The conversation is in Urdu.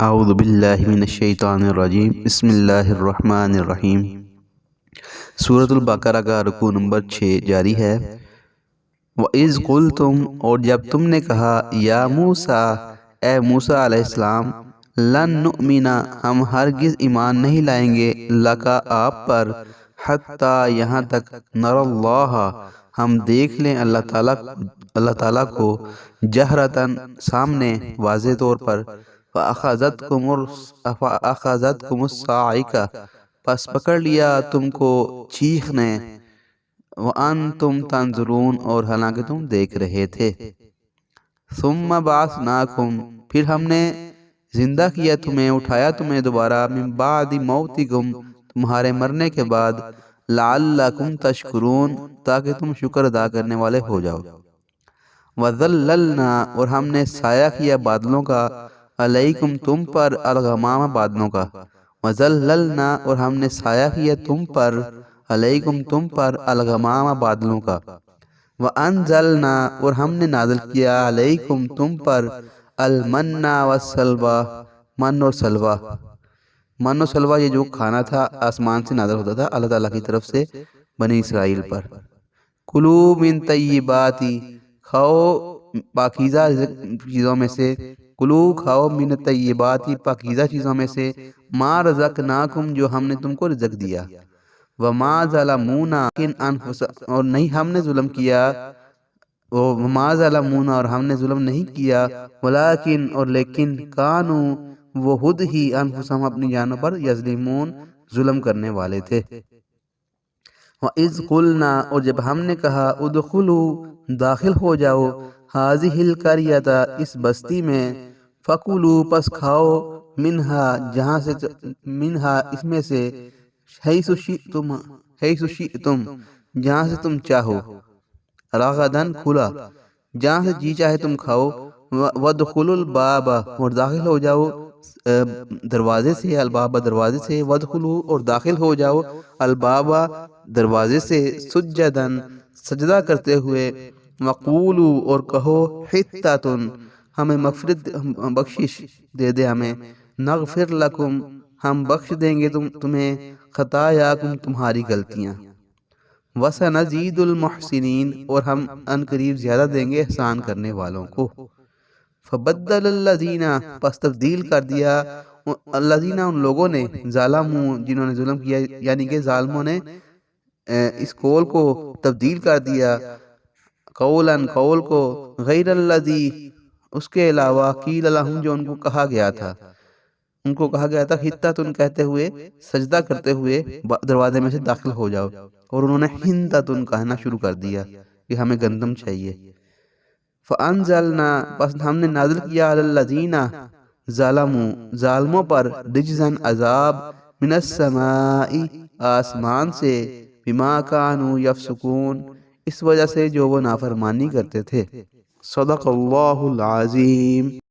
اعوذ باللہ من الشیطان الرجیم بسم اللہ الرحمن الرحیم۔ سورۃ البقرہ کا رکوع نمبر 6 جاری ہے۔ وَإِذْ قُلْتُمْ، اور جب تم نے کہا، یا موسیٰ، اے موسیٰ علیہ السلام، لن نؤمن، ہم ہرگز ایمان نہیں لائیں گے، لکا، آپ پر، حتیٰ، یہاں تک، نر اللہ، ہم دیکھ لیں اللہ تعالیٰ کو، جہرتاً، سامنے، واضح طور پر، فَأَخَذَتْكُمُ الصَّاعِقَةُ، پس پکڑ لیا تم کو چیخ نے، وَأَنْتُمْ تَنظُرُونَ، اور حالانکہ تم دیکھ رہے تھے۔ ثُمَّ بَعَثْنَاكُمْ، پھر ہم نے زندہ کیا تمہیں، اٹھایا تمہیں دوبارہ، مِن بَعْدِ مَوْتِكُمْ، تمہارے مرنے کے بعد، لَعَلَّكُمْ تَشْكُرُونَ، تاکہ تم شکر ادا کرنے والے ہو جاؤ۔ وَذَلَّلْنَا، اور ہم نے سایہ کیا بادلوں کا، علیکم، تم پر، الغمام، بادلوں کا، وَذَلَّلْنَا، اور ہم نے سایہ کیا تم پر، علیکم، تم پر، الغمام، بادلوں کا، وَأَنزَلْنَا، اور ہم نے نازل کیا، علیکم، تم پر، المن والسلویٰ، من اور سلویٰ۔ من و سلویٰ یہ جو کھانا تھا آسمان سے نازل ہوتا تھا اللہ تعالیٰ کی طرف سے بنی اسرائیل پر۔ کلوا من طیبات، کھاؤ پاکیزہ چیزوں میں سے، کلو، کھاؤ، من طیبات، پاکیزہ چیزوں میں سے، ما رزقناکم، جو ہم نے تم کو رزق دیا، وما ظلمونا، اور نہیں ہم نے ظلم کیا، وما ظلمونا، اور ہم نے ظلم نہیں کیا، ولیکن، اور لیکن، کانو، وہ خود ہی، انفسہم، اپنی جانوں پر، یظلمون، ظلم کرنے والے تھے۔ وَإِذْ قُلْنَا، اور جب ہم نے کہا، ادخلوا، داخل ہو جاؤ، هَذِهِ الْقَرْيَةَ، اس بستی میں، فَكُلُوا، پس کھاؤ، منہا، جہاں سے، منہا، اس میں سے، حیث شئتم، جہاں سے تم چاہو، رغداً، کھلا، جہاں سے جی چاہے تم کھاؤ، وَادْخُلُوا الْبَابَ، اور داخل ہو جاؤ دروازے سے، الباب، دروازے سے، وَادْخُلُوا، اور داخل ہو جاؤ، الباب، دروازے سے، سجداً، سجدہ کرتے ہوئے، وَقُولُوا، اور کہو، حِطَّةٌ، ہمیں مغفرت، بخشش دے دے ہمیں، نغفر لکم، ہم بخش دیں گے تمہیں، خطایاکم، تمہاری غلطیاں، وَسَنَزِيدُ الْمُحْسِنِينَ، اور ہم ان قریب زیادہ دیں گے احسان کرنے والوں کو۔ فَبَدَّلَ الَّذِينَ، پس تبدیل کر دیا، الذین، ان لوگوں نے، ظالموا، جنہوں نے ظلم کیا، یعنی کہ ظالموں نے اس قول کو تبدیل کر دیا، قولاً، قول کو، غیر الذی، اس کے علاوہ، قیل لہم، جو ان کو کہا گیا تھا، ان کو کہا گیا تھا، حطۃ، کہتے ہوئے، سجدہ کرتے ہوئے، دروازے میں سے داخل ہو جاؤ، اور انہوں نے حنطۃ کہنا شروع کر دیا کہ ہمیں گندم چاہیے۔ فانزلنا، پس ہم نے نازل کیا، علی الذین ظلموا، ظالموں پر، رجزاً، عذاب، من السماء، آسمان سے، بما کانوا یفسقون، اس وجہ سے جو وہ نافرمانی کرتے تھے۔ صدق اللہ العظیم۔